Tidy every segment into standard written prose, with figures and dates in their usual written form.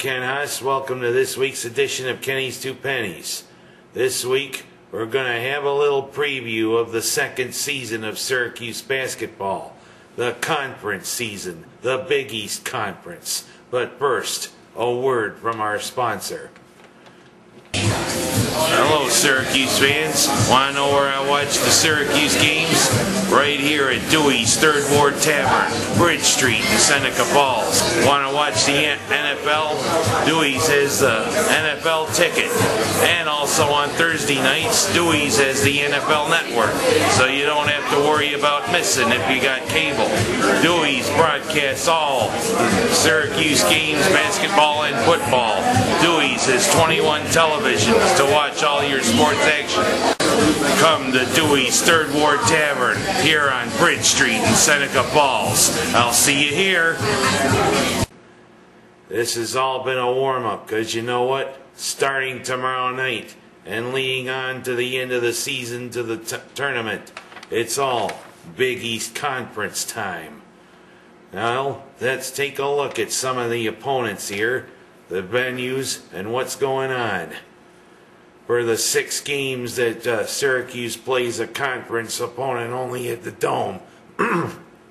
Ken Huss. Welcome to this week's edition of Kenny's Two Pennies. This week, we're going to have a little preview of the second season of Syracuse basketball, the conference season, the Big East Conference. But first, a word from our sponsor. Hello, Syracuse fans. Want to know where I watch the Syracuse games? Right here at Dewey's Third Ward Tavern, Bridge Street in Seneca Falls. Want to watch the NFL? Dewey's has the NFL ticket. And also on Thursday nights, Dewey's has the NFL Network. So you don't have to worry about missing if you got cable. Dewey's broadcasts all Syracuse games, basketball and football. Dewey's has 21 televisions to watch all your sports action. Come to Dewey's Third Ward Tavern here on Bridge Street in Seneca Falls. I'll see you here. This has all been a warm-up, because you know what? Starting tomorrow night and leading on to the end of the season to the tournament, it's all Big East Conference time. Now, let's take a look at some of the opponents here, the venues, and what's going on. For the 6 games that Syracuse plays a conference opponent only at the Dome,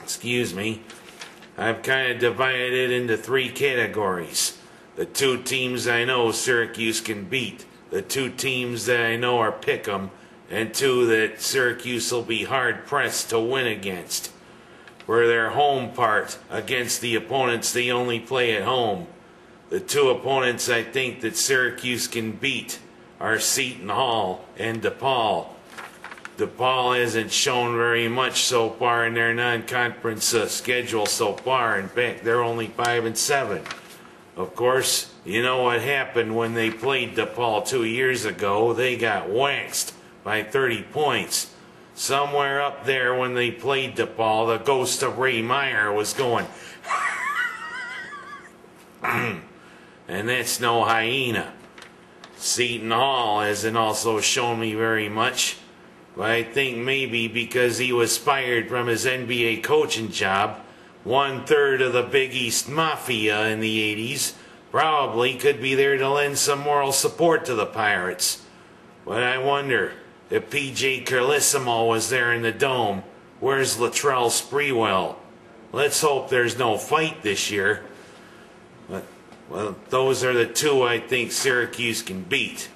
excuse me, I've kind of divided it into 3 categories. The 2 teams I know Syracuse can beat, the 2 teams that I know are pick'em, and 2 that Syracuse will be hard-pressed to win against. For their home part, against the opponents they only play at home, the 2 opponents I think that Syracuse can beat are Seton Hall and DePaul. DePaul hasn't shown very much so far in their non-conference schedule so far. In fact, they're only 5-7. Of course, you know what happened when they played DePaul 2 years ago. They got waxed by 30 points. Somewhere up there when they played DePaul, the ghost of Ray Meyer was going, and that's no hyena. Seton Hall hasn't also shown me very much, but I think maybe because he was fired from his NBA coaching job, 1/3 of the Big East Mafia in the 80s probably could be there to lend some moral support to the Pirates. But I wonder, if P.J. Carlissimo was there in the Dome, where's Latrell Sprewell? Let's hope there's no fight this year. Well, those are the 2 I think Syracuse can beat.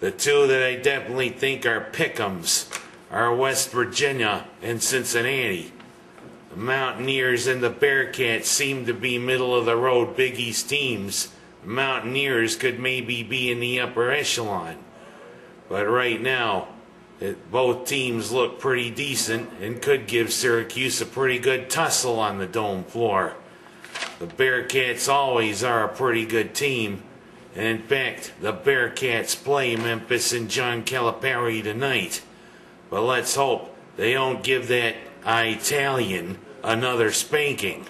The 2 that I definitely think are pick'ems are West Virginia and Cincinnati. The Mountaineers and the Bearcats seem to be middle-of-the-road Big East teams. The Mountaineers could maybe be in the upper echelon. But right now, both teams look pretty decent and could give Syracuse a pretty good tussle on the Dome floor. The Bearcats always are a pretty good team. And in fact, the Bearcats play Memphis and John Calipari tonight. But let's hope they don't give that Italian another spanking.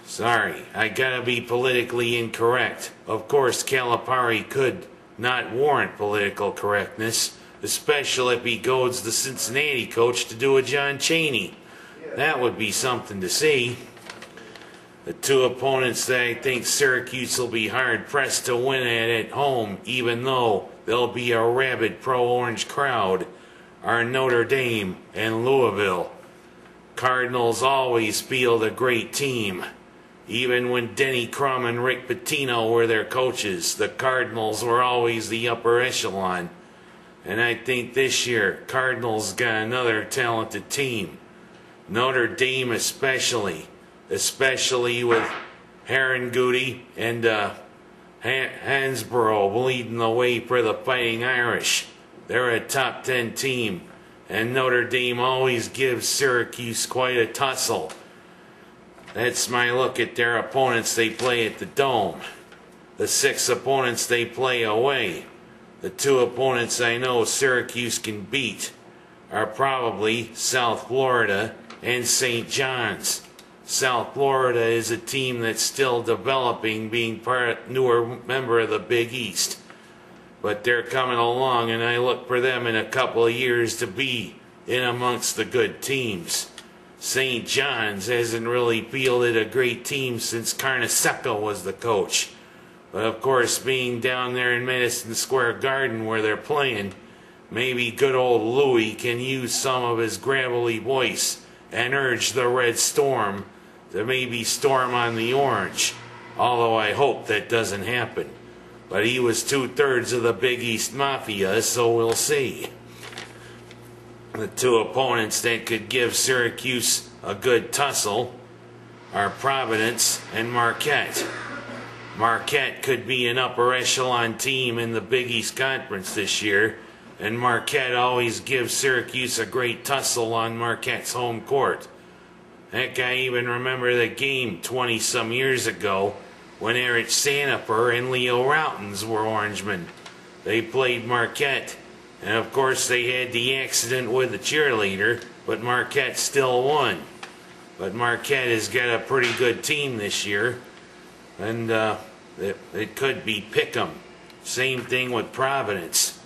Sorry, I gotta be politically incorrect. Of course, Calipari could not warrant political correctness, especially if he goads the Cincinnati coach to do a John Chaney. That would be something to see. The 2 opponents that I think Syracuse will be hard-pressed to win at home, even though there'll be a rabid pro-orange crowd, are Notre Dame and Louisville. Cardinals always field a great team. Even when Denny Crum and Rick Pitino were their coaches, the Cardinals were always the upper echelon. And I think this year, Cardinals got another talented team. Notre Dame especially with Haringouty and Hansborough leading the way for the Fighting Irish. They're a top 10 team, and Notre Dame always gives Syracuse quite a tussle. That's my look at their opponents they play at the Dome. The 6 opponents they play away. The 2 opponents I know Syracuse can beat are probably South Florida and St. John's. South Florida is a team that's still developing, being newer member of the Big East. But they're coming along, and I look for them in a couple of years to be in amongst the good teams. St. John's hasn't really fielded a great team since Carnesecca was the coach. But of course, being down there in Madison Square Garden where they're playing, maybe good old Louis can use some of his gravelly voice and urge the Red Storm to maybe storm on the Orange. Although I hope that doesn't happen. But he was 2/3 of the Big East Mafia, so we'll see. The two opponents that could give Syracuse a good tussle are Providence and Marquette. Marquette could be an upper echelon team in the Big East Conference this year, and Marquette always gives Syracuse a great tussle on Marquette's home court. Heck, I even remember the game 20-some years ago when Eric Sanifer and Leo Routens were Orangemen. They played Marquette, and of course they had the accident with the cheerleader, but Marquette still won. But Marquette has got a pretty good team this year, and it could be pick'em. Same thing with Providence.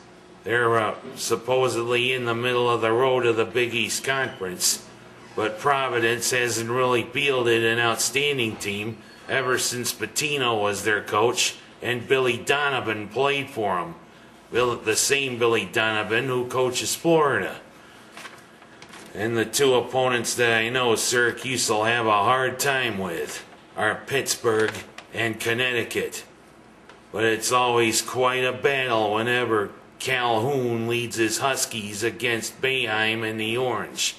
They're supposedly in the middle of the road of the Big East Conference, but Providence hasn't really fielded an outstanding team ever since Pitino was their coach and Billy Donovan played for him. The same Billy Donovan who coaches Florida. And the two opponents that I know Syracuse will have a hard time with are Pittsburgh and Connecticut. But it's always quite a battle whenever Calhoun leads his Huskies against Boeheim and the Orange.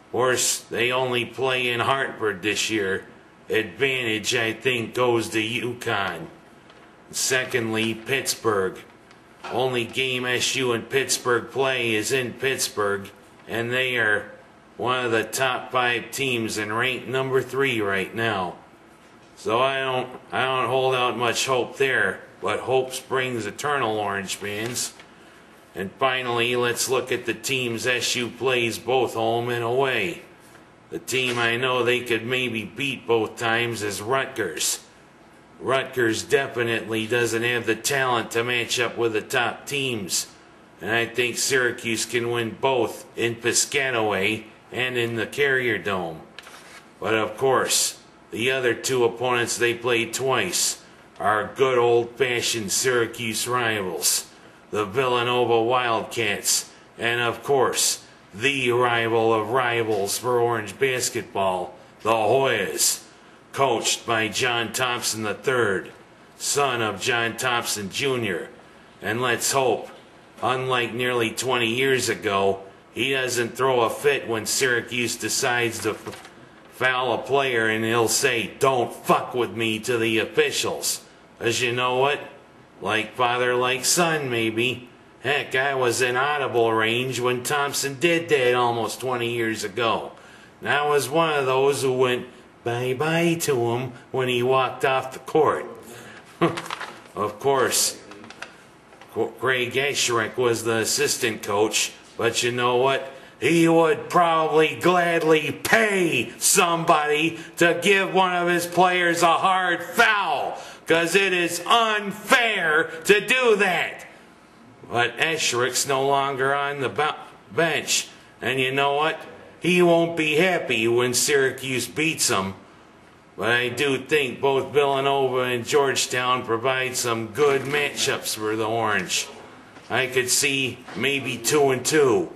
Of course, they only play in Hartford this year. Advantage, I think, goes to UConn. Secondly, Pittsburgh. Only game SU and Pittsburgh play is in Pittsburgh, and they are one of the top 5 teams and ranked number 3 right now. So I don't hold out much hope there, but hope springs eternal, Orange fans. And finally, let's look at the teams SU plays both home and away. The team I know they could maybe beat both times is Rutgers. Rutgers definitely doesn't have the talent to match up with the top teams. And I think Syracuse can win both in Piscataway and in the Carrier Dome. But of course, the other two opponents they played twice are good old-fashioned Syracuse rivals, the Villanova Wildcats, and of course, the rival of rivals for Orange basketball, the Hoyas, coached by John Thompson III, son of John Thompson Jr. And let's hope, unlike nearly 20 years ago, he doesn't throw a fit when Syracuse decides to foul a player and he'll say, "Don't fuck with me," to the officials. As you know what? Like father, like son, maybe. Heck, I was in audible range when Thompson did that almost 20 years ago. And I was one of those who went bye-bye to him when he walked off the court. Of course, Greg Esherick was the assistant coach, but you know what? He would probably gladly pay somebody to give one of his players a hard foul, because it is unfair to do that. But Esherick's no longer on the bench, and you know what? He won't be happy when Syracuse beats him. But I do think both Villanova and Georgetown provide some good matchups for the Orange. I could see maybe 2-2.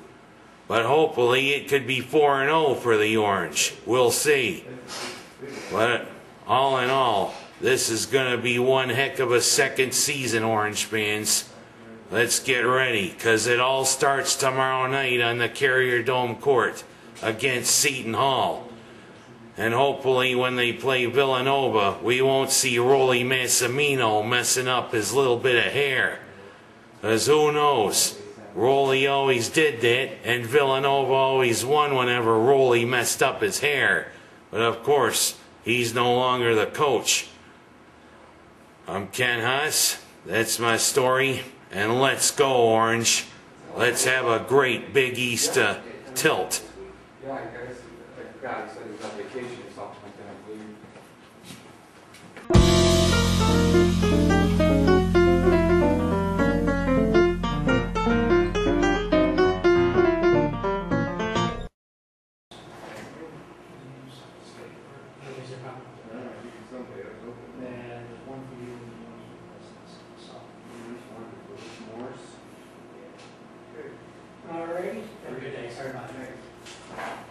But hopefully it could be 4-0 for the Orange. We'll see. But all in all, this is going to be one heck of a second season, Orange fans. Let's get ready, because it all starts tomorrow night on the Carrier Dome court against Seton Hall. And hopefully when they play Villanova, we won't see Rolly Massimino messing up his little bit of hair. Because who knows? Rolly always did that, and Villanova always won whenever Rolly messed up his hair. But of course, he's no longer the coach. I'm Ken Haas. That's my story. And let's go, Orange. Let's have a great Big East tilt. Yeah, I guess I forgot. He said he was on vacation or something like that, I believe. things are coming. Somebody else open. And there's one for you and one for the business, so. Wonderful. Morse. All righty. Have a good day. Sorry about that.